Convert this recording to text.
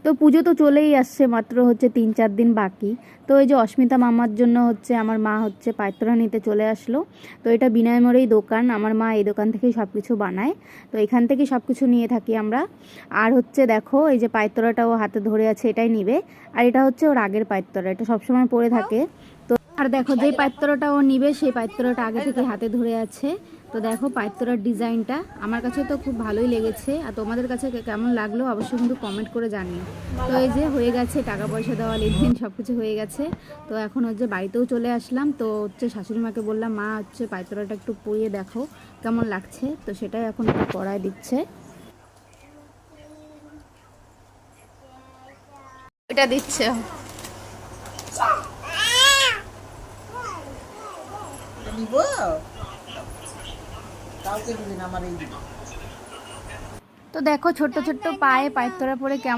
তো পুজো তো চলেই আসছে, মাত্র হচ্ছে 3-4 দিন বাকি। তো এই যে অস্মিতা মামার জন্য হচ্ছে আমার মা হচ্ছে পায়তোরা নিতে চলে আসলো। তো এটা বিনয় মোড়েই দোকান, আমার মা এই দোকান থেকেই সব কিছু বানায়, তো এখান থেকেই সব কিছু নিয়ে থাকি আমরা। আর হচ্ছে দেখো এই যে পায়তোরাটা ও হাতে ধরে আছে, এটাই নিবে। আর এটা হচ্ছে ওর আগের পায়তোরা, এটা সবসময় পরে থাকে। তো আর দেখো যেই পায়তোরাটা ও নিবে সেই পায়তোরাটা আগে থেকে হাতে ধরে আছে। তো দেখো পায়তোরার ডিজাইনটা আমার কাছে তো খুব ভালোই লেগেছে, আর তোমাদের কাছে কেমন লাগলো অবশ্যই কিন্তু কমেন্ট করে জানিও। তো এই যে হয়ে গেছে টাকা পয়সা দেওয়া, লেনদেন সব কিছু হয়ে গেছে। তো এখন হচ্ছে বাড়িতেও চলে আসলাম। তো হচ্ছে শাশুড়ি মাকে বললাম, মা হচ্ছে পায়তোরাটা একটু পরিয়ে দেখো কেমন লাগছে, তো সেটাই এখন একটু পরায় দিচ্ছে। এটা দিচ্ছে। তো দেখো ছোট্ট ছোট্ট পায়ে পায়তোরা পরে কেমন